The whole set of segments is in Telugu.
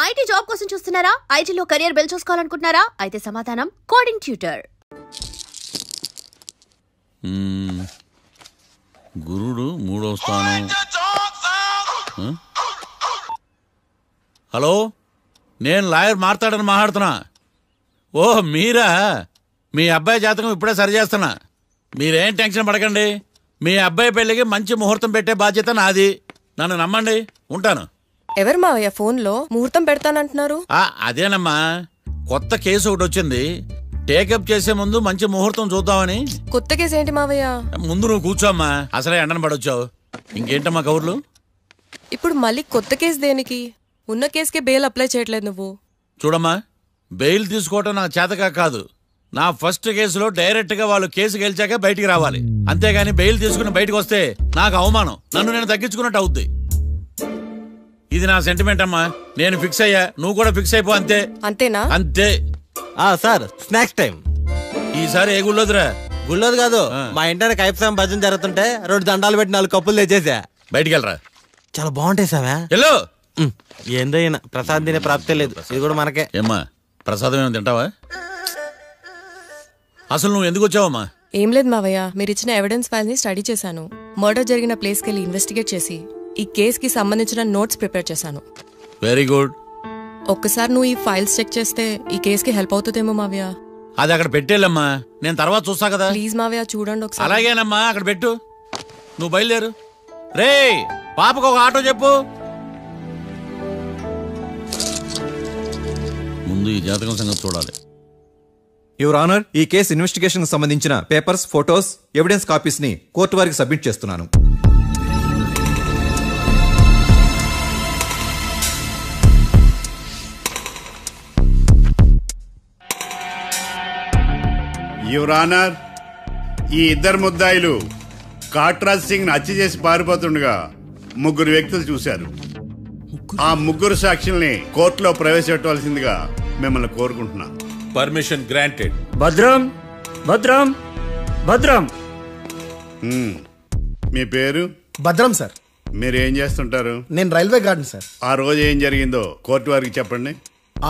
ఐటీ జాబ్ కోసం చూస్తున్నారా? ఐటీలో కెరియర్ బిల్డ్ చూసుకోవాలనుకుంటున్నారా? అయితే సమాధానం కోడింగ్ ట్యూటర్. గురుడు 3వ స్థానం. హలో, నేను లాయర్ మాట్లాడుతున్నా. ఓ మీరా? మీ అబ్బాయి జాతకం ఇప్పుడే సరి చేస్తున్నా. మీరేం టెన్షన్ పడకండి. మీ అబ్బాయి పెళ్లికి మంచి ముహూర్తం పెట్టే బాధ్యత నాది. నన్ను నమ్మండి. ఉంటాను. ఎవరు మావయ్య ఫోన్లో ముహూర్తం పెడతానంటున్నారు? అదేనమ్మా, కొత్త కేసు ఒకటి వచ్చింది. టేకప్ చేసే ముందు మంచి ముహూర్తం చూద్దామని. కొత్త కేసు ఏంటి మావయ్య? ముందు నువ్వు కూర్చోమ్మా, అసలే ఎండను పడొచ్చావు. ఇంకేంటమ్మా కబుర్లు? ఇప్పుడు మళ్ళీ కొత్త కేసు దేనికి? ఉన్న కేసుకే బెయిల్ అప్లై చేయట్లేదు నువ్వు. చూడమ్మా, బెయిల్ తీసుకోవటం నాకు చేతగా కాదు. నా ఫస్ట్ కేసులో డైరెక్ట్ గా వాళ్ళు కేసు గెలిచాక బయటికి రావాలి. అంతేగాని బెయిల్ తీసుకుని బయటకు వస్తే నాకు అవమానం, నన్ను నేను తగ్గించుకున్నట్టు అవుద్ది. ఇది నా సెంటిమెంట్ అమ్మా. నేను ఫిక్స్ అయ్యా, నువ్వు కూడా ఫిక్స్ అయిపో. అంతే. అంతేనా? అంతే. Sir, snacks time. ఈసారి ఏ గుళ్ళోదిరా? గుళ్ళోది కాదు, మా ఇంటానికి కైప్సాం భజన జరుగుతుంటే 2 దండాలు పెట్టి 4 కప్పులు తెచ్చేసా. బయటికి వెళ్ళరా. చాలా బాగుంటాయి సావా. హలో, ఏందో అయినా ప్రసాద్ తినే ప్రాప్తే లేదు. ఇది కూడా మనకే. ఏమ్మా, ప్రసాదం ఏమైనా తింటావా? అసలు నువ్వు ఎందుకు వచ్చావమ్మా? ఏం లేదు మావయ్య, మీరు ఇచ్చిన ఎవిడెన్స్ ఫైల్స్ ని స్టడీ చేశాను. మర్డర్ జరిగిన ప్లేస్ కి వెళ్ళి ఇన్వెస్టిగేట్ చేసి ఈ కేస్ కి సంబంధించిన నోట్స్ ప్రిపేర్ చేశాను. Very good. ఒక్కసారి నువ్వు ఈ ఫైల్స్ చెక్ చేస్తే ఈ కేస్ కి హెల్ప్ అవుతుందేమో మావయ్య. అది అక్కడ పెట్టేళ్ళమ్మా, నేను తర్వాత చూస్తా కదా. ప్లీజ్ మావయ్య చూడండి ఒకసారి. అలాగేనమ్మా, అక్కడ పెట్టు. నువ్వు బయలుదేరు. రే, పాపకు ఒక ఆటో చెప్పు. ముందు ఈ జాతకం సంగతి చూడాలి. యువర్ ఆనర్, ఈ కేసు ఇన్వెస్టిగేషన్ సంబంధించిన పేపర్స్, ఫోటోస్, ఎవిడెన్స్ కాపీస్ ని కోర్టు వారికి సబ్మిట్ చేస్తున్నాను. యువర్ ఆనర్, ఈ ఇద్దరు ముద్దాయిలు కాట్రాజ్ సింగ్ హత్య చేసి పారిపోతుండగా 3 వ్యక్తులు చూశారు. ఆ 3 సాక్షుల్ని కోర్టులో ప్రవేశపెట్టవలసిందిగా మిమ్మల్ని కోరుకుంటున్నాను. Permission granted. భద్రం భద్రం భద్రం. మీ పేరు? భద్రం సార్. మీరు ఏం చేస్తుంటారు? నేను రైల్వే గార్డెన్ సార్. ఆ రోజు ఏం జరిగిందో కోర్టు వారికి చెప్పండి.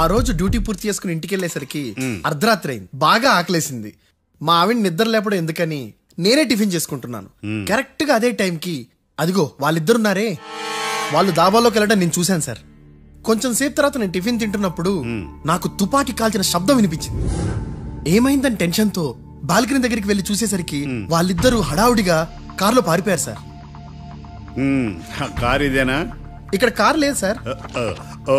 ఆ రోజు డ్యూటీ పూర్తి చేసుకుని ఇంటికి వెళ్ళేసరికి అర్ధరాత్రి అయింది. బాగా ఆకలేసింది. మా ఆవిడ నిద్ర లేపడం ఎందుకని నేనే టిఫిన్ చేసుకుంటున్నాను. కరెక్ట్ గా అదే టైంకి అదిగో వాళ్ళిద్దరున్నారే, వాళ్ళు దాబాలోకి వెళ్ళడం నేను చూశాను సార్. కొంచెం సేపు తర్వాత నేను టిఫిన్ తింటున్నప్పుడు నాకు తుపాకీ కాల్చిన శబ్దం వినిపించింది. ఏమైందని టెన్షన్ తో బాల్కనీ దగ్గరికి వెళ్లి చూసేసరికి వాళ్ళిద్దరూ హడావుడిగా కారులో పారిపోయారు సార్. కారు ఇదేనా? ఇక్కడ కారు లేదు సార్. ఓ,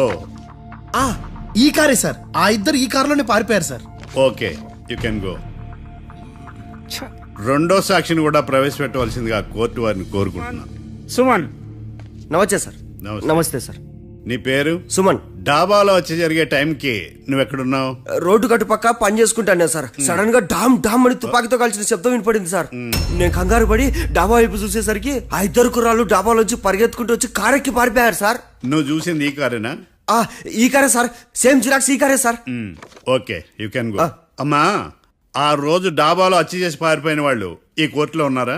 ఈ కారే సార్. ఆ ఇద్దరు ఈ కారులోనే పారిపోయారు sir. Okay, you can go. రెండో సాక్షిని కూడా ప్రవేశపెట్టవలసిందిగా కోర్టు వారిని కోరుకుంటున్నాను. సుమన్. నమస్తే సార్. నమస్తే సార్. నీ పేరు? సుమన్. డాబాలో వచ్చి జరిగే టైంకి నువ్వెక్కడున్నావు? రోడ్డు కట్టు పక్క పని చేసుకుంటాను సార్. సడన్ గా డామ్ డామ్ అని తుపాకీతో కాల్చిన శబ్దం వినపడింది సార్. నేను కంగారు పడి డాబా వైపు చూసేసరికి ఆ 2 కుర్రాళ్ళు డాబాలోంచి పరిగెత్తుకుంటూ వచ్చి కారెక్కి పారిపోయారు సార్. నువ్వు చూసింది ఈ కారేనా? ఈ కారే సార్. సేమ్ జిరాక్స్ ఈ కారే sir. Okay, you can go. అమ్మా, ఆ రోజు డాబాలో హత్య చేసి పారిపోయిన వాళ్ళు ఈ కోర్టులో ఉన్నారా?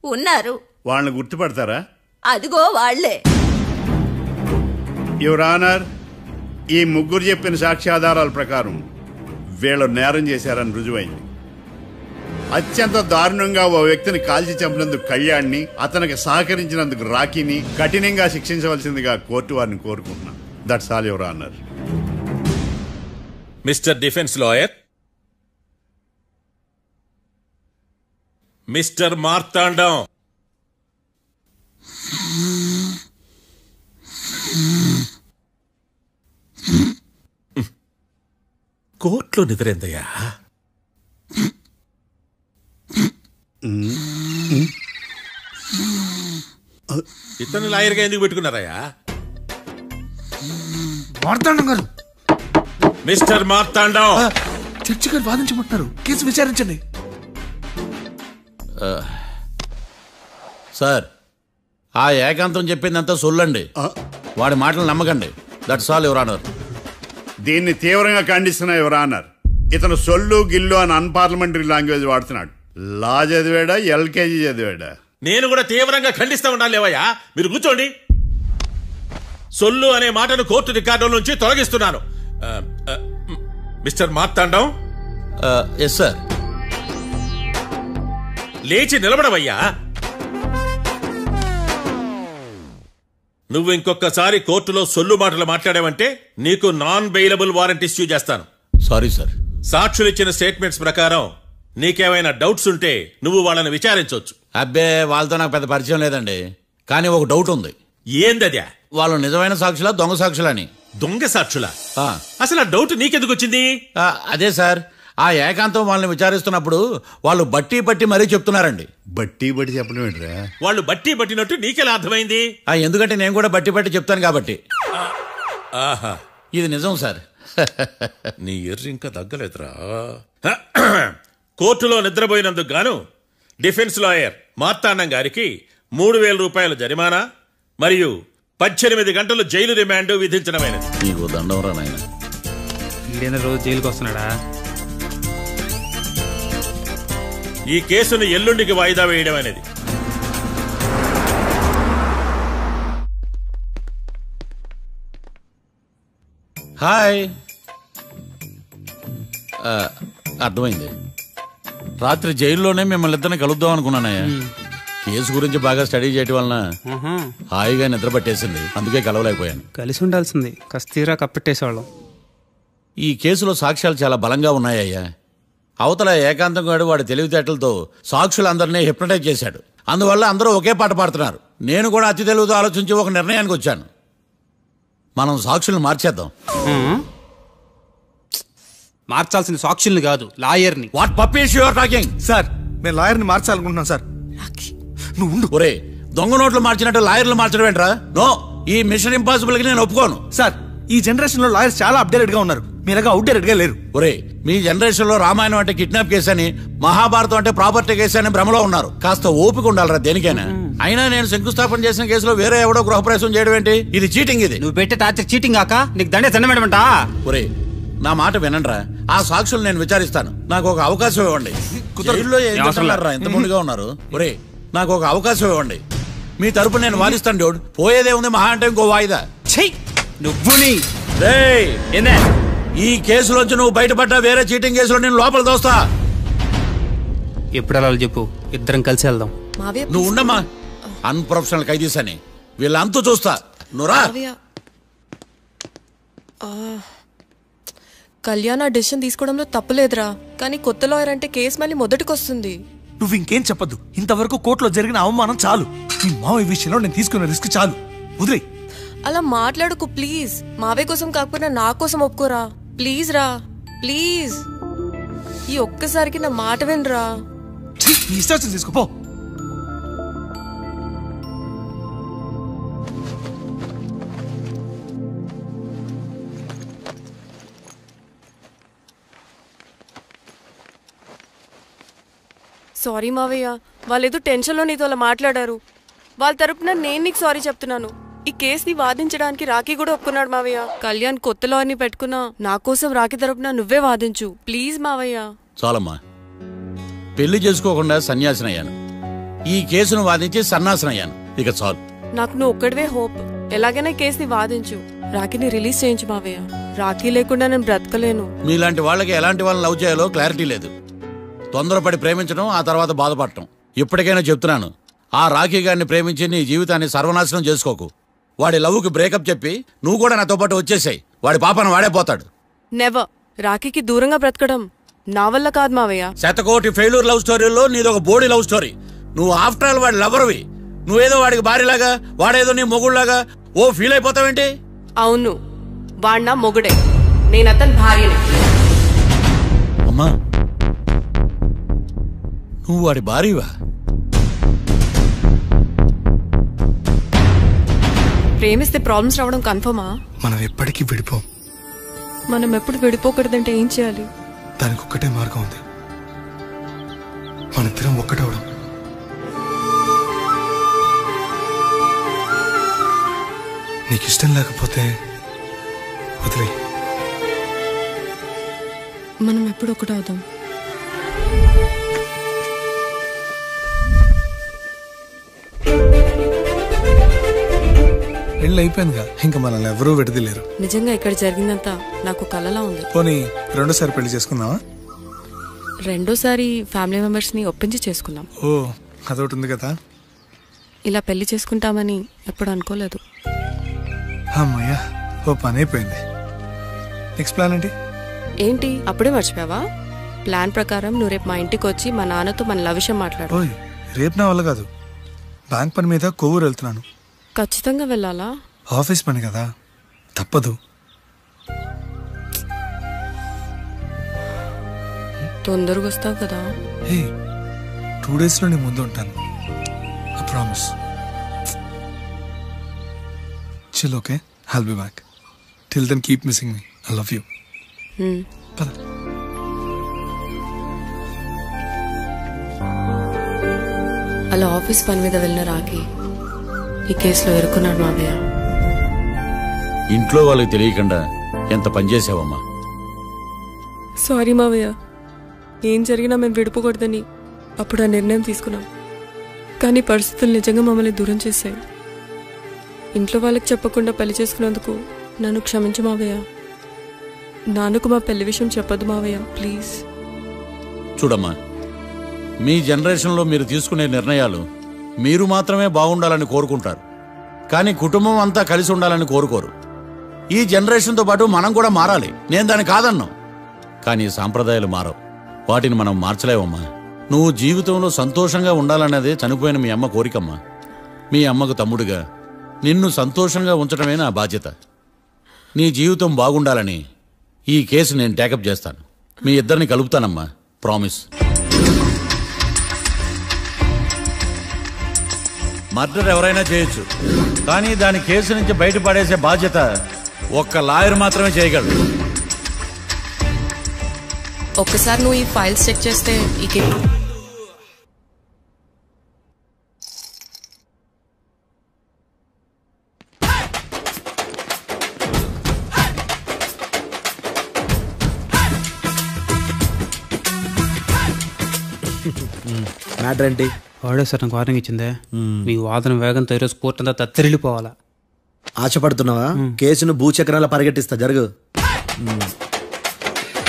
ఉన్నారు. వాళ్ళని గుర్తుపడతారా? అదిగో వాళ్లే. యువర్ ఆనర్, ఈ 3 చెప్పిన సాక్ష్యాధారాల ప్రకారం వీళ్ళు నేరం చేశారని రుజువైంది. అత్యంత దారుణంగా ఓ వ్యక్తిని కాల్చి చంపినందుకు కళ్యాణ్ని, అతనికి సహకరించినందుకు రాకీని కఠినంగా శిక్షించవలసిందిగా కోర్టు వారిని కోరుకుంటున్నాను. That's all your honour. Mister defence lawyer, mister Marthandam, కోర్టులో నిద్రేందయ్యా? ఇతను లాయర్గా ఎందుకు పెట్టుకున్నారయ్యా? మార్తాండం గారు. మిస్టర్ మార్తాండం, చర్చి గారు వాదించమంటున్నారు. కేసు విచారించండి. సార్, ఆ ఏకాంతం చెప్పిందంతా సొల్లండి. వాడి మాటలు నమ్మకండి. That's all your honour. దీన్ని తీవ్రంగా ఖండిస్తున్నా యువర్ ఆనర్. ఇతను సొల్లు గిల్లు అని అన్పార్లమెంటరీ లాంగ్వేజ్ వాడుతున్నాడు. లా చదివాడా, ఎల్కేజీ చదివాడా? నేను కూడా తీవ్రంగా ఖండిస్తా ఉండాలి లేవయ్యా. మీరు కూర్చోండి. సొల్లు అనే మాటను కోర్టు రికార్డుల నుంచి తొలగిస్తున్నాను. Mister Marthandam, yes sir. లేచి నిలబడవయ్యా. నువ్వు ఇంకొకసారి కోర్టులో సొల్లు మాటలు మాట్లాడావంటే నీకు నాన్ బెయిలబుల్ వారెంట్ ఇష్యూ చేస్తాను. Sorry sir. సాక్షులు ఇచ్చిన స్టేట్మెంట్స్ ప్రకారం నీకేమైనా డౌట్స్ ఉంటే నువ్వు వాళ్ళని విచారించవచ్చు. అబ్బే, వాళ్ళతో నాకు పెద్ద పరిచయం లేదండి. కానీ ఒక డౌట్ ఉంది. ఏందద్యా? వాళ్ళు నిజమైన సాక్షులా దొంగ సాక్షులని? దొంగ సాక్షులా? అసలు ఆ డౌట్ నీకెందుకు వచ్చింది? అదే సార్, ఆ ఏకాంతం వాళ్ళని విచారిస్తున్నప్పుడు వాళ్ళు బట్టి బట్టి మరీ చెప్తున్నారండి. బట్టి బట్టి చెప్పడం ఏంట్రా? వాళ్ళు బట్టి బట్టినట్టు నీకెలా అర్థమైంది? ఎందుకంటే నేను కూడా బట్టి బట్టి చెప్తాను కాబట్టి. ఆహా, ఇది నిజం సార్. నీ ఎర్రి ఇంకా తగ్గలేదురా. కోర్టులో నిద్రపోయినందుకు గాను డిఫెన్స్ లాయర్ మార్తాండం గారికి 3,000 రూపాయల జరిమానా మరియు 18 గంటలు జైలు రిమాండ్ విధించడమైనది. నీకు దండం రా నాయన. ఈడేనా రోజు జైలుకి వస్తున్నాడా? ఈ కేసును ఎల్లుండికి వాయిదా వేయడం అనేది. హాయ్. అర్థమైంది. రాత్రి జైల్లోనే మిమ్మల్ని ఇద్దరిని కలుద్దాం అనుకున్నానయ్యా. కేసు గురించి బాగా స్టడీ చేయటం వలన హాయిగా నిద్ర పట్టేసింది, అందుకే కలవలేకపోయాను. కలిసి ఉండాల్సింది, కస్తీరా కప్పెట్టేసేవాళ్ళం. ఈ కేసులో సాక్ష్యాలు చాలా బలంగా ఉన్నాయ్యా. అవతల ఏకాంతం గాడు వాడి తెలివితేటలతో సాక్షులందరినీ హిప్నటైజ్ చేశాడు. అందువల్ల అందరూ ఒకే పాట పాడుతున్నారు. నేను కూడా అతి తెలివితో ఆలోచించి ఒక నిర్ణయానికి వచ్చాను. మనం సాక్షులను మార్చేద్దాం. మార్చాల్సిన సాక్షుల్ని కాదు, లాయర్ని. What puppies you are talking? Sir, నేను లాయర్ని మార్చాలనుకుంటున్నాను సార్. నువ్వు ఉండు. ఒరే, దొంగ నోట్లు మార్చినట్టు లాయర్లు మార్చడం ఏంట్రా? నో, ఈ మిషన్ ఇంపాసిబుల్ కి నేను ఒప్పుకోను. సార్, ఈ జనరేషన్ లో లాయర్స్ చాలా అప్డేటెడ్ గా ఉన్నారు, మీరుగా అవుట్డేటెడ్ గా లేరు. ఒరే, మీ జనరేషన్ లో రామాయణం అంటే కిడ్నాప్ కేసు అని, మహాభారతం అంటే ప్రాపర్టీ కేసు అని భ్రమలో ఉన్నారు. కాస్త ఓపిక ఉండాలరా దేనికైనా. అయినా నేను శంకుస్థాపన చేసిన కేసులో వేరే ఎవడో గృహప్రవేశం చేయడం ఏంటి? ఇది చీటింగ్. ఇది నువ్వు పెట్టే టార్చర్ చీటింగ్ కాక నీకు దండే దండమేడమంటా. ఒరే, నా మాట వినండిరా. ఆ సాక్షులు నేను విచారిస్తాను. నాకు ఒక అవకాశం ఇవ్వండి. జైల్లో ఏం చేస్తున్నారా ఇంత ముందుగా ఉన్నారు? ఒరే, నాకు ఒక అవకాశం ఇవ్వండి. మీ తరపున నేను వాదిస్తాను. డోడ్ పోయేదే ఉంది, మహా అంటే ఇంకో వాయిదా. నువ్వు ఈ కేసులోంచి నువ్వు బయటపడ్డా వేరే చీటింగ్ కేసులో నేను లోపల దోస్తా. ఎప్పుడు అలా చెప్పు, ఇద్దరం కలిసి వెళ్దాం. నువ్వు ఉండమ్మా. అన్ప్రొఫెషనల్ ఖైదీస్ అని వీళ్ళంతా చూస్తా. నువ్వురా. కళ్యాణ్ ఆ డెసిషన్ తీసుకోవడంలో తప్పులేదురా, కానీ కొత్త లాయర్ అంటే కేసు మళ్ళీ మొదటికి వస్తుంది. నువ్వు ఇంకేం చెప్పద్దు. ఇంతవరకు కోర్టులో జరిగిన అవమానం చాలు. ఈ మావయ్య విషయంలో నేను తీసుకున్న రిస్క్ చాలు. వదిలే. అలా మాట్లాడుకు ప్లీజ్. మావయ్య కోసం కాకపోయినా నా కోసం ఒప్పుకోరా ప్లీజ్ రా, ప్లీజ్. ఈ ఒక్కసారికి నా మాట వినరా. ఇష్టం తీసుకోపో. సారీ మావయ్య, వాళ్ళేదో టెన్షన్లో నీతో అలా మాట్లాడారు. వాళ్ళ తరపున నేను నీకు సారీ చెప్తున్నాను. ఈ కేసుని వాదించడానికి రాఖీ కూడా ఒప్పుకున్నాడు మావయ్య. కళ్యాణ్ కొత్త లాయర్ని పెట్టుకున్నా నా కోసం రాఖీ తరపున నువ్వే వాదించు ప్లీజ్ మావయ్య. చాలమ్మా, పెళ్లి చేసుకోకుండా సన్యాసినయ్యాను. ఈ కేసును వాదించి సన్నాసనయ్యాను. ఇక చాలు. నాకు నువ్వు ఒక్కడివే హోప్. ఎలాగైనా కేసుని వాదించు, రాఖీని రిలీజ్ చేయించు మావయ్య. రాఖీ లేకుండా నేను బ్రతకలేను. మీలాంటి వాళ్ళకి ఎలాంటి వాళ్ళని లవ్ చేయాలో క్లారిటీ లేదు. తొందరపడి ప్రేమించడం, ఆ తర్వాత బాధపడటం. ఇప్పటికైనా చెప్తున్నాను, ఆ రాఖీ గారిని ప్రేమించి నీ జీవితాన్ని సర్వనాశనం చేసుకోకు. వాడి లవ్కి బ్రేకప్ చెప్పి నువ్వు కూడా నాతో పాటు వచ్చేసాయి. వాడి పాపను వాడే పోతాడు. నెవర్. రాఖీకి దూరంగా బ్రతకడం నా వల్ల కాదు మావయ్య. శతకోటి ఫెయిల్యూర్ లవ్ స్టోరీలో నీదొక బోడీ లవ్ స్టోరీ. నువ్వు ఆఫ్టర్ ఆల్ వాడి లవర్వి. నువ్వేదో వాడికి భార్యలాగా, వాడేదో నీ మొగుళ్లాగా ఓ ఫీల్ అయిపోతావేంటి? అవును, వాడు నా మొగుడే, నేను అతని భార్యని. అమ్మా, నువ్వు వాడి భార్యవా? ప్రేమిస్తే ప్రాబ్లమ్స్ రావడం కన్ఫర్మా? మనం ఎప్పటికీ విడిపోం. మనం ఎప్పుడు విడిపోకూడదంటే ఏం చేయాలి? దానికి ఒక్కటే మార్గం ఉంది, మనిద్దరం ఒక్కటవడం. నీకు ఇష్టం లేకపోతే వదిలే. మనం ఎప్పుడు ఒకటవుదాం. పెళ్ళి అయిపోయిందిగా, ఇంకా మనల్ని ఎవరూ విడదలేరు. నిజంగా ఇక్కడ జరిగిందంతా నాకు కలలా ఉంది. పోనీ రెండోసారి పెళ్లి చేసుకుందామా? రెండోసారి ఫ్యామిలీ మెంబర్స్ ని ఒప్పించి చేసుకున్నాం. ఓ, అదొకటి ఉంది కదా. ఇలా పెళ్లి చేసుకుంటామని ఎప్పుడు అనుకోలేదు. అమ్మయ్యా, ఓ పని అయిపోయింది. నెక్స్ట్ ప్లాన్ ఏంటి? ఏంటి అప్పుడే మర్చిపోయావా? ప్లాన్ ప్రకారం నువ్వు రేపు మా ఇంటికి వచ్చి మా నాన్నతో మన లవ్ విషయం మాట్లాడు. ఓయ్, రేపు నా వల్ల కాదు. బ్యాంక్ పని మీద కొవ్వూరు వెళ్తున్నాను. ఖచ్చితంగా వెళ్ళాలా? ఆఫీస్ పని కదా, తప్పదు. తొందరగా వస్తావు కదా? హే, 2 days లో నీ ముందు ఉంటాను. I promise. Chill, okay? I'll be back. Till then keep missing me. I love you. పద. అలా ఆఫీస్ పని మీద వెళ్ళిన రాకి ఈ కేసులో ఎరుకున్నాడు మావయ్య. ఇంట్లో వాళ్ళకి తెలియకుండా ఎంత పనిచేసావమ్మా. సారీ మావయ్య, ఏం జరిగినా మేము విడిపోకూడదని అప్పుడు ఆ నిర్ణయం తీసుకున్నాం. కానీ పరిస్థితులు నిజంగా మమ్మల్ని దూరం చేశాయి. ఇంట్లో వాళ్ళకి చెప్పకుండా పెళ్లి చేసుకున్నందుకు నన్ను క్షమించు మావయ్య. నాన్నకు మా పెళ్లి విషయం చెప్పదు మావయ్య, ప్లీజ్. చూడమ్మా, మీ జనరేషన్లో మీరు తీసుకునే నిర్ణయాలు మీరు మాత్రమే బాగుండాలని కోరుకుంటారు, కానీ కుటుంబం అంతా కలిసి ఉండాలని కోరుకోరు. ఈ జనరేషన్తో పాటు మనం కూడా మారాలి. నేను దాన్ని కాదన్నాం, కానీ సాంప్రదాయాలు మారవు. వాటిని మనం మార్చలేవమ్మా. నువ్వు జీవితంలో సంతోషంగా ఉండాలన్నదే చనిపోయిన మీ అమ్మ కోరికమ్మా. మీ అమ్మకు తమ్ముడిగా నిన్ను సంతోషంగా ఉంచడమే నా బాధ్యత. నీ జీవితం బాగుండాలని ఈ కేసు నేను టేకప్ చేస్తాను. మీ ఇద్దరిని కలుపుతానమ్మా, ప్రామిస్. మర్డర్ ఎవరైనా చేయొచ్చు, కానీ దాని కేసు నుంచి బయటపడేసే బాధ్యత ఒక్క లాయర్ మాత్రమే చేయగలడు. ఒక్కసారి నువ్వు ఈ ఫైల్స్ చెక్ చేస్తే ఈ కేసు మ్యాటర్ ఏంటి? వాడే సార్ నాకు వార్నింగ్ ఇచ్చిందే. మీ వాదన వేగంతో ఈరోజు కోర్టు అంతా తత్తరిల్లిపోవాలా. ఆశపడుతున్నావా? కేసును భూచక్రాల పరిగెట్టిస్తా, జరుగు.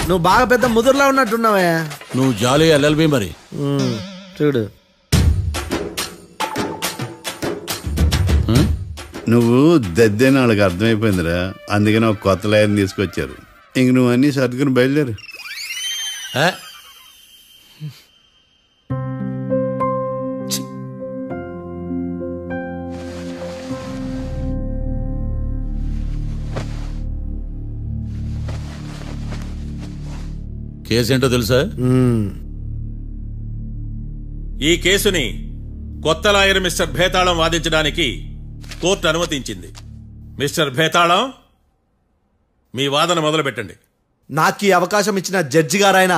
నువ్వు బాగా పెద్ద ముదురులా ఉన్నట్టున్నావా? నువ్వు జాలి ఎల్ఎల్బి మరి. చూడు, నువ్వు దద్దేని వాళ్ళకి అర్థమైపోయిందిరా. అందుకని ఒక కొత్త లాయర్ని తీసుకొచ్చారు. ఇంక నువ్వు అన్నీ సర్దుకుని బయలుదేరు. కేసేంటో తెలుసా? ఈ కేసుని కొత్త లాయర్ మిస్టర్ భేతాళం వాదించడానికి కోర్టు అనుమతించింది. మిస్టర్ భేతాళం, మీ వాదన మొదలు పెట్టండి. నాకు ఈ అవకాశం ఇచ్చిన జడ్జి గారైన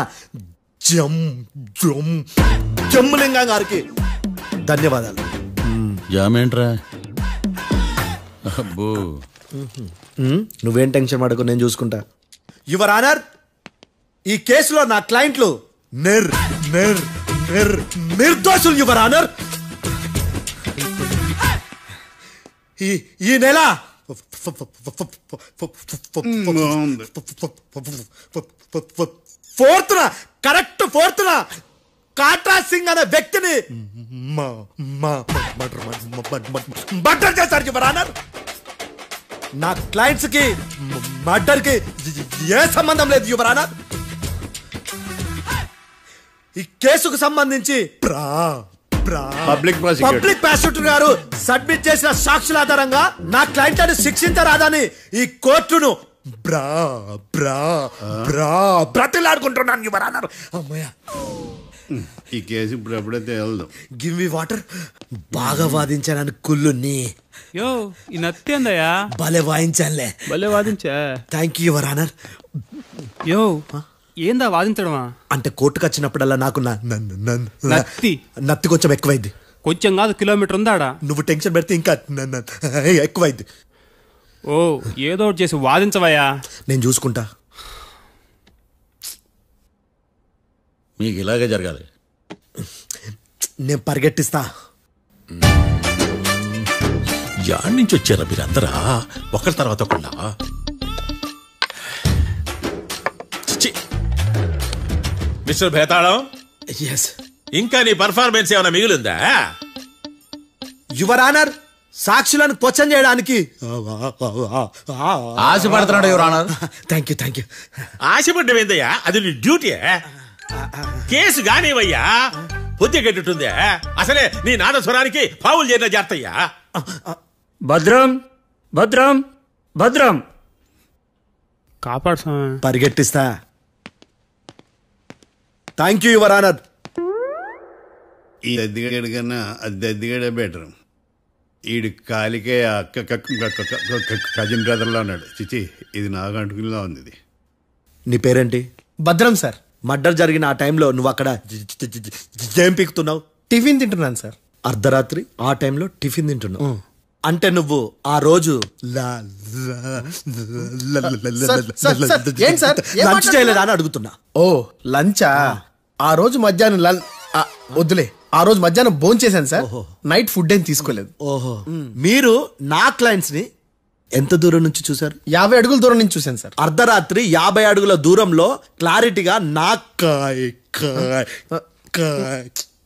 జమ్ములింగం గారికి ధన్యవాదాలు. జామేంట్రా? అబ్బో, నువ్వేం టెన్షన్ పడకు, నేను చూసుకుంటా. యువర్ ఆనర్, ఈ కేసులో నా క్లయింట్లు నిర్దోషులు యువర్ ఆనర్. ఈ నెల 4th correct 4th Katra Singh అనే వ్యక్తిని మర్డర్ చేశారు యువర్ ఆనర్. నా క్లయింట్స్ కి మర్డర్ కి ఏ సంబంధం లేదు యువర్ ఆనర్. ఈ కేసుకు సంబంధించి పబ్లిక్ ప్రాసిక్యూటర్ గారు సబ్మిట్ చేసిన సాక్షుల ఆధారంగా నా క్లయింట్ అని శిక్షించరాదని ఈ కోర్టును బ్రతిలాడుకుంటున్నాను యువర్ ఆనర్. అమ్మయ్య, ఈ కేసు ఇప్పుడు ఎప్పుడైతే వెళ్దాం. Give me water. బాగా వాదించానని కుళ్ళుని. యో, ఈ నత్తేందయ్యా? భలే వాయించానులే. భలే వాదించా. Thank you your honour. యో, ఏందా వాదించడమా? అంటే కోర్టుకు వచ్చినప్పుడల్లా నాకు నత్తి కొంచెం ఎక్కువైంది. కొంచెం కాదు, కిలోమీటర్ ఉందాడా. నువ్వు టెన్షన్ పెడితే ఇంకా ఎక్కువైంది. ఓ, ఏదో ఒకటి చేసి వాదించవయ్యా. నేను చూసుకుంటా. మీకు ఇలాగే జరగాలి. నేను పరిగెట్టిస్తా. యాడ్ నుంచి వచ్చారా మీరందరా ఒకరి తర్వాత ఒకళ్ళ? మిస్టర్ భేతాళం, ఇంకా నీ పర్ఫార్మెన్స్ ఏమైనా మిగిలిందా? యువర్ ఆనర్, సాక్షులను క్వశ్చన్ చేయడానికి ఆశపడుతున్నాడు యువర్ ఆనర్. Thank you. ఆశపడ్డమేందయ్యా, అది నీ డ్యూటీ. కేసు గానివయ్యా, బుద్ధి గట్టుందే. అసలే నీ నాదస్వరానికి పావులు చేరిన జాతయ్యా. భద్రం భద్రం భద్రం కాపాడు స్వామి. పరిగెట్టిస్తా. Thank you your honour. ఈ దద్దిగడి కన్నా అది దద్దిగడే బెటర్. ఈడు కాలికే కజిన్ బ్రదర్లో ఉన్నాడు. చిచి, ఇది నాకు అంటుకునిలా ఉంది. ఇది నీ పేరేంటి? భద్రం సార్. మర్డర్ జరిగిన ఆ టైంలో నువ్వు అక్కడ ఏం పీకుతున్నావు? టిఫిన్ తింటున్నాను సార్. అర్ధరాత్రి ఆ టైంలో టిఫిన్ తింటున్నావు అంటే నువ్వు ఆ రోజు లంచ్ చేయలేదా అని అడుగుతున్నా. ఓ లంచా? ఆ రోజు మధ్యాహ్నం వద్దులే, ఆ రోజు మధ్యాహ్నం భోజనం చేశాను సార్. నైట్ ఫుడ్ ఏం తీసుకోలేదు. ఓహో, మీరు నా క్లయింట్స్ ని ఎంత దూరం నుంచి చూసారు? 50 అడుగుల దూరం నుంచి చూశాను సార్. అర్ధరాత్రి 50 అడుగుల దూరంలో క్లారిటీగా నా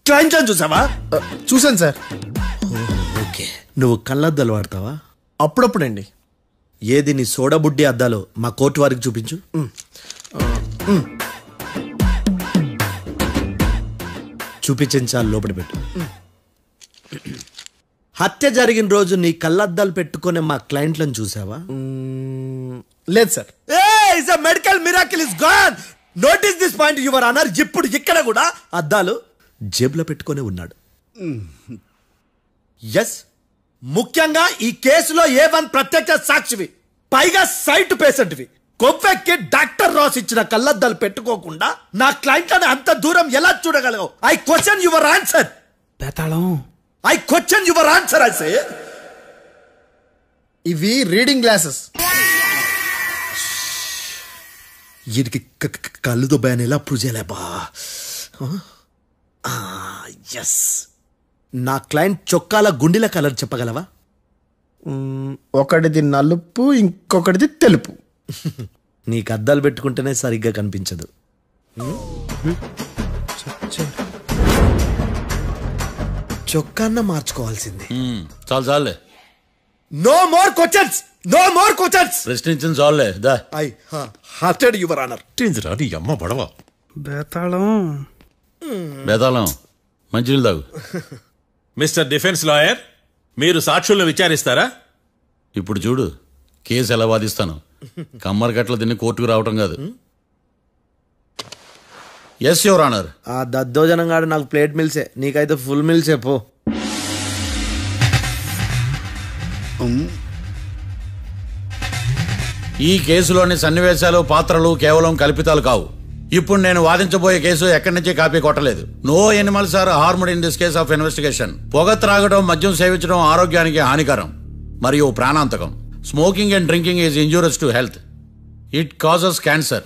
క్లయింట్స్ అని చూసావా? చూశాను సార్. ఓకే, నువ్వు కళ్ళద్దాలు వాడతావా? అప్పుడప్పుడండి. ఏది నీ సోడబుడ్డి అద్దాలు మా కోర్టు వారికి చూపించు. చూపించాలి, లోపల పెట్టు. హత్య జరిగిన రోజు నీ కళ్ళద్దాలు పెట్టుకునే మా క్లయింట్లను చూసావా? లేదు sir. Medical miracle is gone. Notice this point your honour. ఇప్పుడు ఇక్కడ కూడా అద్దాలు జేబులో పెట్టుకొని ఉన్నాడు. ఎస్, ముఖ్యంగా ఈ కేసులో A1 ప్రత్యక్ష సాక్షివి, పైగా సైట్ పేషెంట్వి. కొవ్వెక్కి డాక్టర్ రాస్ ఇచ్చిన కళ్ళద్దాలు పెట్టుకోకుండా నా క్లయింట్లను అంత దూరం ఎలా చూడగలవు? I question your answer. Bethalam, I question your answer. I say ఇవి రీడింగ్ గ్లాసెస్. వీడికి కళ్ళు దుబ్బాయని ఎలా ప్రూవ్ చేయలేబా? ఎస్, నా క్లయింట్ చొక్కాల గుండెల కలర్ చెప్పగలవా? ఒకటిది నలుపు, ఇంకొకటిది తెలుపు. నీకు అద్దాలు పెట్టుకుంటేనే సరిగ్గా కనిపించదు. చొక్కాన్న మార్చుకోవాల్సింది. చాలు చాలులే. No more questions, no more questions. ప్రశ్నించిన చాలులే. దా ఐ హార్టెడ్ యువర్ ఆనర్. నీ అమ్మ పడవ. బేతాళం, బేతాళం, మంచినీళ్ళు తాగు. మిస్టర్ డిఫెన్స్ లాయర్, మీరు సాక్షులను విచారిస్తారా? ఇప్పుడు చూడు, కేసు ఎలా వాదిస్తాను. కమ్మరి గట్ల తిని కోర్టుకు రావటం కాదు. Yes your honour. ఆ దద్దోజనంగాడు నాకు ప్లేట్ మిల్సే, నీకైతే ఫుల్ మిల్సే పో. ఈ కేసులోని సన్నివేశాలు, పాత్రలు కేవలం కల్పితాలు కావు. ఇప్పుడు నేను వాదించబోయే కేసు ఎక్కడి నుంచి కాపీ కొట్టలేదు. No animals are harmed in this case of investigation. పొగ త్రాగడం, మద్యం సేవించడం ఆరోగ్యానికి హానికరం మరియు ప్రాణాంతకం. Smoking and drinking is injurious to health. It causes cancer.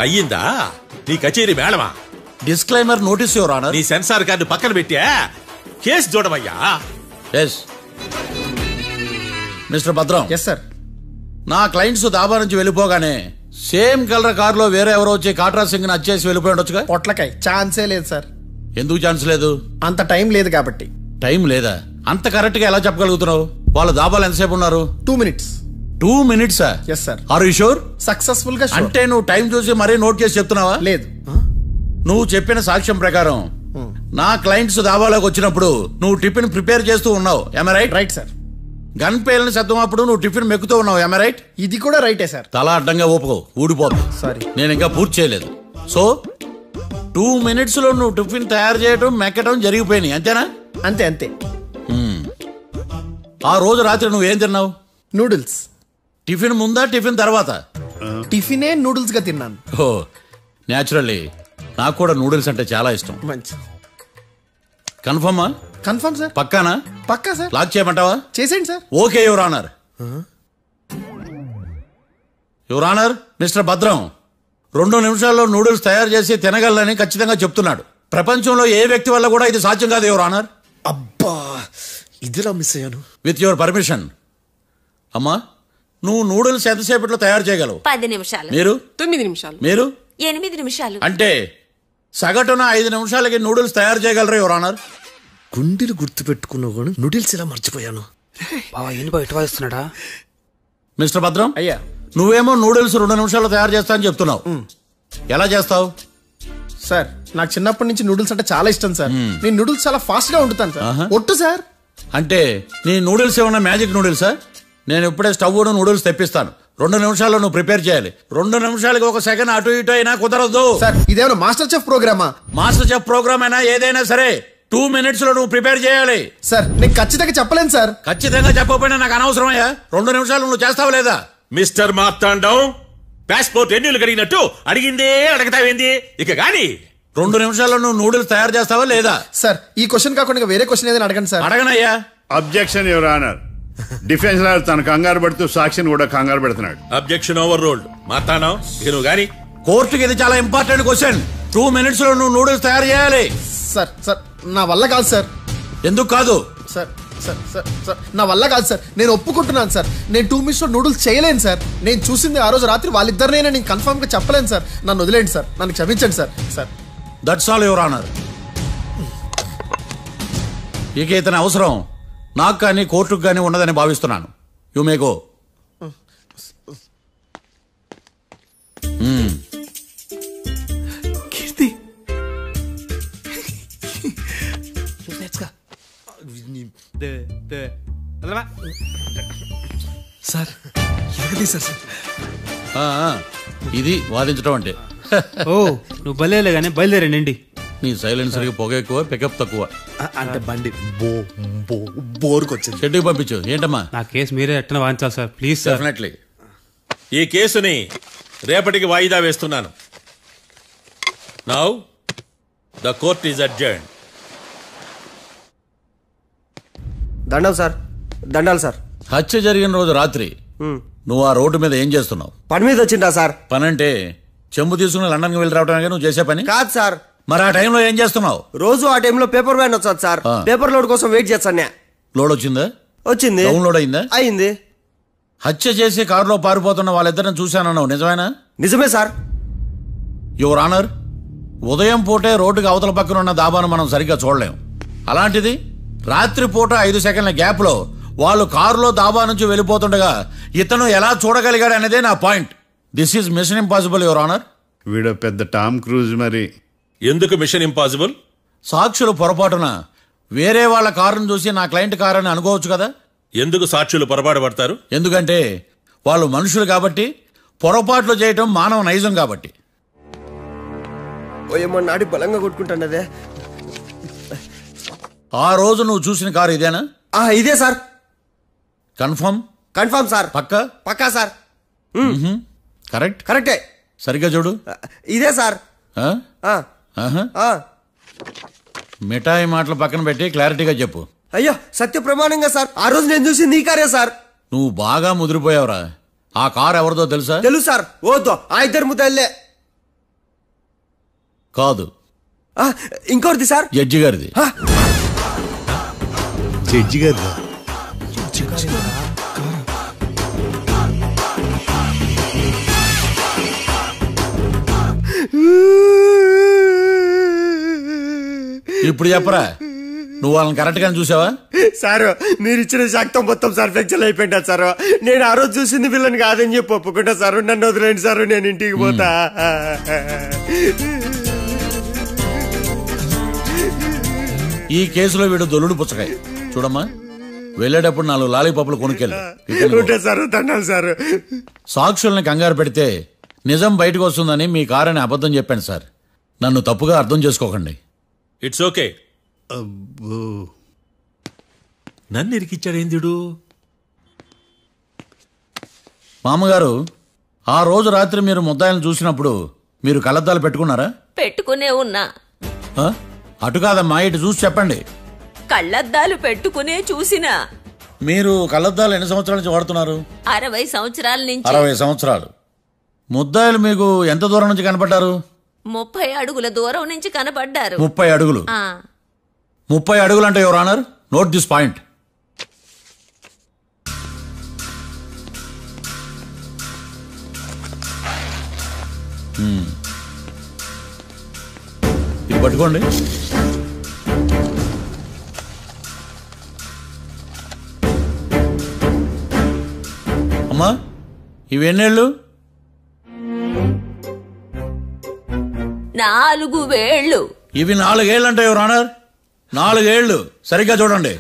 అయ్యిందా నీ కచేరీ మేడమా? Disclaimer notice your honour. నీ సెన్సార్ కార్డు పక్కన పెట్టా కేసు చూడమయ్యా. Yes mister Bhadram. Yes sir. నా క్లయింట్స్ దాబా నుంచి వెళ్ళిపోగానే సేమ్ కలర్ కారులో వేరే ఎవరో వచ్చి కాట్రా సింగ్ వచ్చేసి వెళ్ళిపోయి ఉండొచ్చుగా? పొట్లకాయ ఛాన్సే లేదు సార్. ఎందుకు ఛాన్స్ లేదు? అంత టైం లేదు కాబట్టి. టైం లేదా? అంత కరెక్ట్ గా ఎలా చెప్పగలుగుతున్నావు? వాళ్ళు దాబాలు ఎంతసేపు ఉన్నారు? 2 minutes. 2 minutes? Yes sir. Are you sure? Successful గా. అంటే నువ్వు టైం చూసి మరీ నోట్ చేసి చెప్తున్నావా? లేదు. నువ్వు చెప్పిన సాక్ష్యం ప్రకారం నా క్లయింట్స్ దాబాలోకి వచ్చినప్పుడు నువ్వు టిఫిన్ ప్రిపేర్ చేస్తూ ఉన్నావు. am I right? Right sir. Gun పేలిన శబ్దం అప్పుడు నువ్వు టిఫిన్ మెక్కుతూ ఉన్నావు. am I right? ఇది కూడా రైటే సార్. తల అడ్డంగా ఊపుకో, ఊడిపోదు. సారీ, నేను ఇంకా పూర్తి చేయలేదు. సో 2 minutes లో నువ్వు టిఫిన్ తయారు చేయడం, మెక్కడం జరిగిపోయినాయి, అంతేనా? అంతే అంతే. ఆ రోజు రాత్రి నువ్వేం తిన్నావు? నూడిల్స్. టిఫిన్ ముందా, టిఫిన్ తర్వాత? టిఫినే నూడిల్స్ గా తిన్నాను. ఓ న్యాచురల్లీ నాకు కూడా నూడిల్స్ అంటే చాలా ఇష్టం. మంచి. కన్ఫర్మా? Confirm sir. పక్కానా? పక్కా సార్. లాక్ చేయమంటావా? చేసేయండి sir. Okay your honour. Your honour, mister Bhadram, 2 నిమిషాల్లో నూడిల్స్ తయారు చేసి తినగలని ఖచ్చితంగా చెప్తున్నాడు. ప్రపంచంలో ఏ వ్యక్తి వల్ల కూడా ఇది సాధ్యం కాదు యువర్ ఆనర్. అబ్బా ఇదిలా మిస్ అయ్యాను. With your permission. అమ్మా, నువ్వు నూడిల్స్ ఎంతసేపట్లో తయారు చేయగలవు? 10 నిమిషాలు. మీరు? 9 నిమిషాలు. మీరు? 8 నిమిషాలు. అంటే సగటున 5 నిమిషాలకి నూడిల్స్ తయారు చేయగలరు యువర్ ఆనర్. గుండెలు గుర్తు పెట్టుకున్నావు కానీ నూడిల్స్ ఇలా మర్చిపోయాను. బావా ఏంటి బయట వాయిస్తున్నాడా? మిస్టర్ భద్రం, అయ్యా నువ్వేమో నూడిల్స్ 2 నిమిషాల్లో తయారు చేస్తా అని చెప్తున్నావు. ఎలా చేస్తావు? సార్ నాకు చిన్నప్పటి నుంచి నూడిల్స్ అంటే చాలా ఇష్టం సార్. నేను నూడిల్స్ చాలా ఫాస్ట్ గా వండుతాను సార్. ఒట్టు సార్. అంటే నీ నూడిల్స్ ఏమన్నా మ్యాజిక్ నూడిల్సా? నేను ఇప్పుడే స్టవ్ నూడిల్స్ తెప్పిస్తాను. 2 నిమిషాల్లో నువ్వు ప్రిపేర్ చేయాలి. 2 నిమిషాలకి 1 సెకండ్ అటు ఇటు అయినా కుదరదు సార్. ఇదేమైనా మాస్టర్ చెఫ్ ప్రోగ్రామా? మాస్టర్ చెఫ్ ప్రోగ్రామ్ అయినా ఏదైనా సరే 2 minutes లో నువ్వు ప్రిపేర్ చేయాలి. సార్ నేను ఖచ్చితంగా చెప్పలేను సార్. ఖచ్చితంగా చెప్పకపోయినా నాకు అనవసరమయ్యా. 2 నిమిషాలు నువ్వు చేస్తావు లేదా? మిస్టర్ మార్తాండం, పాస్పోర్ట్ ఎన్నిళ్ళు అడిగినట్టు అడిగిందే అడగతావేంది? ఇక గాని 2 నిమిషాల్లో నువ్వు నూడిల్స్ తయారు చేస్తావా లేదా? సార్ ఈ క్వశ్చన్ కాకుండా వేరే క్వశ్చన్ ఏదైనా అడగండి సార్. అడగనయ్యా. Objection your honour. Defence lawyer తన కంగారు పడుతూ సాక్షిని కూడా కంగారు పెడుతున్నాడు. Objection over ruled. మార్తాండం, ఇక నువ్వు గాని. కోర్టుకి ఇది చాలా ఇంపార్టెంట్ క్వశ్చన్. 2 minutes లో నువ్వు నూడిల్స్ తయారు చేయాలి. సార్ సార్ నా వల్ల కాదు సార్. ఎందుకు కాదు? సార్ సార్ సార్ సార్ నా వల్ల కాదు సార్. నేను ఒప్పుకుంటున్నాను సార్. నేను 2 minutes లో నూడిల్స్ చేయలేను సార్. నేను చూసింది ఆ రోజు రాత్రి వాళ్ళిద్దరినైనా నేను కన్ఫర్మ్ గా చెప్పలేను సార్. నన్ను వదిలేండి సార్. నన్ను క్షమించండి sir. Sir that's all your honour. ఇక ఇతని అవసరం నాకు కానీ కోర్టుకు కానీ ఉండదని భావిస్తున్నాను. You may go. Keerthi sir ఎరగదీశారు సార్. ఇది వాదించడం అంటే. ఓ నువ్వు బయలుదేరలే కానీ బయలుదేరండి. నీ సైలెన్సర్కి పొగ ఎక్కువ, పికప్ తక్కువ. అంటే బండి బోర్కి వచ్చింది. షెడ్యూకి పంపించు. ఏంటమ్మా? నా కేసు మీరే ఎట్టన వాయించాలి సార్, ప్లీజ్ సార్. డెఫినెట్లీ. ఈ కేసుని రేపటికి వాయిదా వేస్తున్నాను. Now the court is adjourn. దండాలు సార్. దండాలు సార్. హత్య జరిగిన రోజు రాత్రి నువ్వు ఆ రోడ్డు మీద ఏం చేస్తున్నావు? పని మీద వచ్చిందా సార్? పని అంటే చెంబు తీసుకుని లండన్కి వెళ్ళి రావడానికి నువ్వు చేసే పని కాదు సార్. మరి ఆ టైంలో ఏం చేస్తున్నావు? రోజు ఆ టైంలో పేపర్ వ్యాన్ వచ్చాది సార్. పేపర్ లోడ్ కోసం వెయిట్ చేస్తాను. లోడ్ వచ్చిందా? వచ్చింది. డౌన్లోడ్ అయిందా? అయింది. హత్య చేసి కారులో పారిపోతున్న వాళ్ళిద్దరిని చూశానన్నావు, నిజమేనా? నిజమే సార్. యువర్ ఆనర్, ఉదయం పూటే రోడ్డుకి అవతల పక్కన ఉన్న దాబాను మనం సరిగ్గా చూడలేం. అలాంటిది రాత్రి పూట 5 సెకండ్ల గ్యాప్ లో వాళ్ళు కారులో దాబా నుంచి వెళ్ళిపోతుండగా ఇతను ఎలా చూడగలిగాడు అనేదే నా point. This is mission impossible your honour. వీడు పెద్ద టామ్ క్రూజ్. మరి ఎందుకు మిషన్ ఇంపాసిబుల్? సాక్షులు పొరపాటున వేరే వాళ్ళ కారును చూసి నా క్లయింట్ కారు అని అనుకోవచ్చు కదా. ఎందుకు సాక్షులు పొరపాటు పడతారు? ఎందుకంటే వాళ్ళు మనుషులు కాబట్టి, పొరపాట్లు చేయటం మానవ నైజం కాబట్టి. ఏమో నాడి బలంగా కొట్టుకుంటానదే. ఆ రోజు నువ్వు చూసిన కారు ఇదేనా? ఇదే సార్. కన్ఫర్మ్? Confirm sir. పక్కా? పక్కా సార్. కరెక్ట్? కరెక్టే. సరిగ్గా చూడు. ఇదే సార్. మిఠాయి మాటలు పక్కన పెట్టి క్లారిటీగా చెప్పు. అయ్యో సత్య ప్రమాణంగా సార్, ఆ రోజు నేను చూసి నీ కారే సార్. నువ్వు బాగా ముదిరిపోయావురా. ఆ కారు ఎవరిదో తెలుసా? తెలుసు సార్. ఓదో ఆ ఇద్దరు ముద్దల్లే. కాదు, ఇంకోటిది సార్. జడ్జి గారిది. జడ్జి గారిదా? ఇప్పుడు చెప్పరా, నువ్వు వాళ్ళని కరెక్ట్ గానే చూసావా? సార్ మీరు ఇచ్చిన శాక్తం మొత్తం సార్ ఫ్రాక్చర్ అయిపోయిందా సార్. నేను ఆ రోజు చూసింది వీళ్ళని కాదని చెప్పి ఒప్పుకుంటా సార్. నన్ను వదిలేండి సార్, నేను ఇంటికి పోతా. ఈ కేసులో వీడు దొల్లుడు పుచ్చకాయ. చూడమ్మా, వెళ్ళేటప్పుడు 4 లాలీపాపులు కొనుక్కెళ్ళు. Sir దండాలి sir. సాక్షుల్ని కంగారు పెడితే నిజం బయటకు వస్తుందని మీ కారని అబద్ధం చెప్పాను సార్. నన్ను తప్పుగా అర్థం చేసుకోకండి. It's okay. నన్ను ఇరికిచ్చాడేందుడు? మామగారు, ఆ రోజు రాత్రి మీరు ముద్దాయిలను చూసినప్పుడు మీరు కళ్ళద్దాలు పెట్టుకున్నారా? పెట్టుకునే ఉన్నా. అటు కాదమ్మా, ఇటు చూసి చెప్పండి. కళ్ళద్దాలు పెట్టుకునే చూసినా. మీరు కళ్ళద్దాలు ఎన్ని సంవత్సరాల నుంచి వాడుతున్నారు? 60 సంవత్సరాల నుంచి. 60 సంవత్సరాలు. ముద్దాయిలు మీకు ఎంత దూరం నుంచి కనపడ్డారు? 30 అడుగుల దూరం నుంచి కనపడ్డారు. 30 అడుగులు? 30 అడుగులు అంటే your honour, note this point. ఇది పట్టుకోండి. అమ్మా, ఇవి ఎన్నేళ్ళు? 4 వేళ్ళు. ఇవి 4 ఏళ్ళు అంటే యువర్ ఆనర్, 4 ఏళ్ళు. సరిగ్గా చూడండి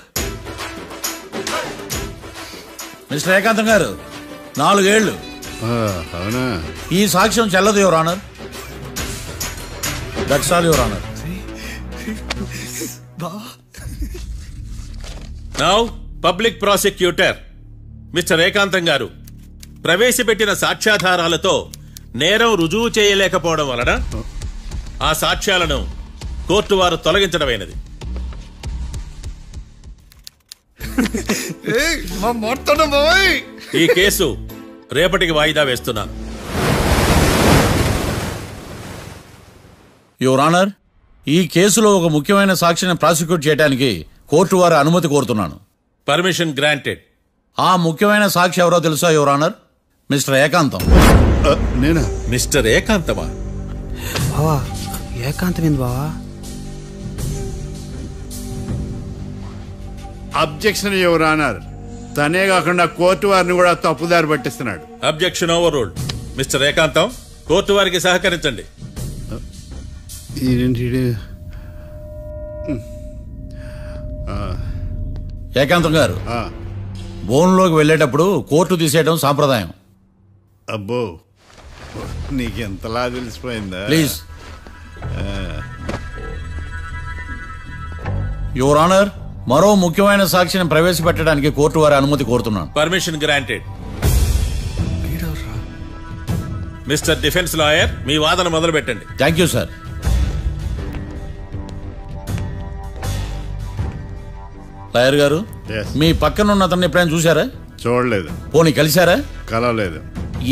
మిస్టర్ ఏకాంతం గారు, 4 ఏళ్ళు. అవునా? ఈ సాక్ష్యం చెల్లదు your honour. That's all your honour. Now public prosecutor mister ఏకాంతం గారు ప్రవేశపెట్టిన సాక్ష్యాధారాలతో నేరం రుజువు చేయలేకపోవడం వలన ఆ సాక్ష్యాలను కోర్టు వారు తొలగించడమైనది. ఈ కేసు రేపటికి వాయిదా వేస్తున్నాను. యువర్ ఆనర్, ఈ కేసులో ఒక ముఖ్యమైన సాక్షిని ప్రాసిక్యూట్ చేయడానికి కోర్టు వారి అనుమతి కోరుతున్నాను. Permission granted. ఆ ముఖ్యమైన సాక్షి ఎవరో తెలుసా యువర్ ఆనర్? మిస్టర్ ఏకాంతం. నేనా? మిస్టర్ ఏకాంతమా? బావా ఏకాంతం ఏంది బావా? అబ్జెక్షన్ యువర్ ఆనర్, తనే కాకుండా కోర్టు వారిని కూడా తప్పుదారి పట్టిస్తున్నాడు. Objection overruled. Mister Ekantham, కోర్టు వారికి సహకరించండి. ఏకాంతం గారు, బోన్లోకి వెళ్ళేటప్పుడు కోర్టు తీసేయడం సాంప్రదాయం. అబ్బో, నీకెంతలా తెలిసిపోయిందా? ప్లీజ్. యువర్ ఆనర్, మరో ముఖ్యమైన సాక్షిని ప్రవేశపెట్టడానికి కోర్టు వారి అనుమతి కోరుతున్నాను. Permission granted. Mister defence lawyer, మీ వాదన మొదలు పెట్టండి. Thank you sir. లాయర్ గారు, మీ పక్కన ఉన్న అతన్ని ఎప్పుడైనా చూసారా? చూడలేదు. పోనీ కలిశారా? కలవలేదు.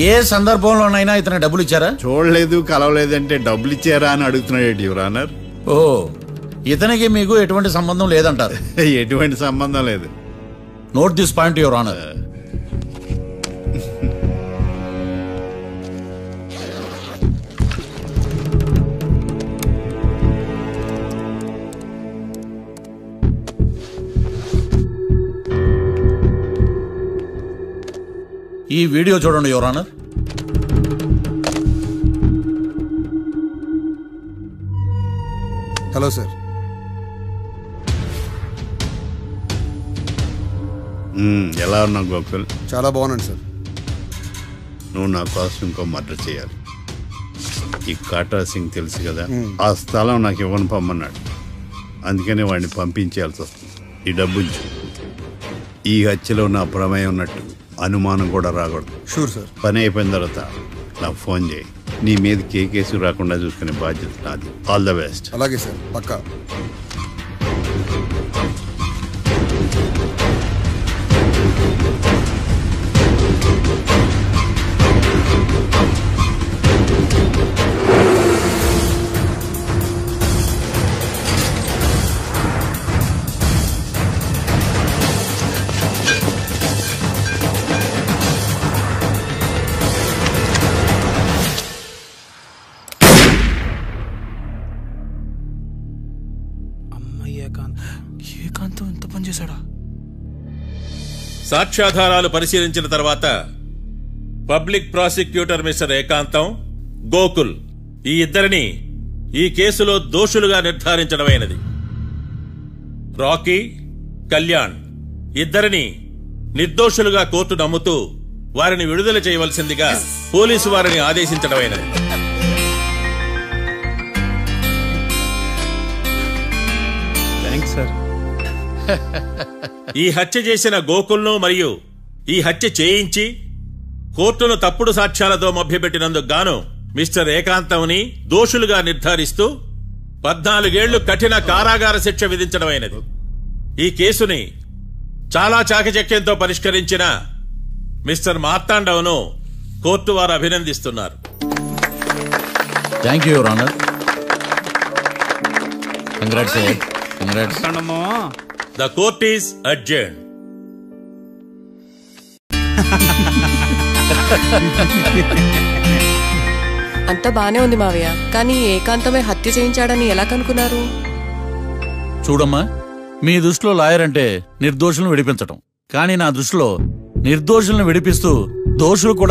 ఏ సందర్భంలోనైనా ఇతను డబ్బులు ఇచ్చారా? చూడలేదు, కలవలేదంటే డబ్బులు ఇచ్చారా అని అడుగుతున్నాడు యువర్ ఆనర్. ఓ, ఇతనికి మీకు ఎటువంటి సంబంధం లేదంటారు? ఎటువంటి సంబంధం లేదు. Note this point your honour. ఈ వీడియో చూడండి యువర్ ఆనర్. Hello sir. ఎలా ఉన్నావు గోకుల్? చాలా బాగున్నాను సార్. నువ్వు నా కోసం ఇంకో మర్డర్ చేయాలి. ఈ కాటా సింగ్ తెలుసు కదా, ఆ స్థలం నాకు ఇవ్వను పమ్మన్నాడు. అందుకనే వాడిని పంపించాల్సి వస్తుంది. ఈ డబ్బు ఈ హత్యలో నా ప్రమేయం ఉన్నట్టు అనుమానం కూడా రాకూడదు. Sure sir. పని అయిపోయిన తర్వాత నాకు ఫోన్ చేయి. నీ మీద కేసు రాకుండా చూసుకునే బాధ్యత నాది. All the best. అలాగే సార్, పక్కా. ఏకాంతం ఎంత పని చేశాడా? సాక్ష్యాధారాలు పరిశీలించిన తర్వాత పబ్లిక్ ప్రాసిక్యూటర్ మిస్టర్ ఏకాంతం, గోకుల్ ఈ ఇద్దరిని ఈ కేసులో దోషులుగా నిర్ధారించడమైనది. రాకీ, కళ్యాణ్ ఇద్దరిని నిర్దోషులుగా కోర్టు నమ్ముతూ వారిని విడుదల చేయవలసిందిగా పోలీసు వారిని ఆదేశించడమైనది. ఈ హత్య చేసిన గోకుల్ను మరియు ఈ హత్య చేయించి కోర్టును తప్పుడు సాక్ష్యాలతో మభ్యపెట్టినందుకు గాను మిస్టర్ ఏకాంతంని దోషులుగా నిర్ధారిస్తూ 14 ఏళ్లు కఠిన కారాగార శిక్ష విధించడమైనది. ఈ కేసుని చాలా చాకచక్యంతో పరిష్కరించిన మిస్టర్ మార్తాండవను కోర్టు వారు అభినందిస్తున్నారు. Thank you your honour. Congrats congrats. The court is adjourned. అంతా బానే ఉంది మావయ్య, కానీ ఏకాంతమే హత్య చేయించాడని ఎలా కనుక్కున్నారు? చూడమ్మా, మీ దృష్టిలో లాయర్ అంటే నిర్దోషులను విడిపించటం, కానీ నా దృష్టిలో నిర్దోషులను విడిపిస్తూ దోషులు కూడా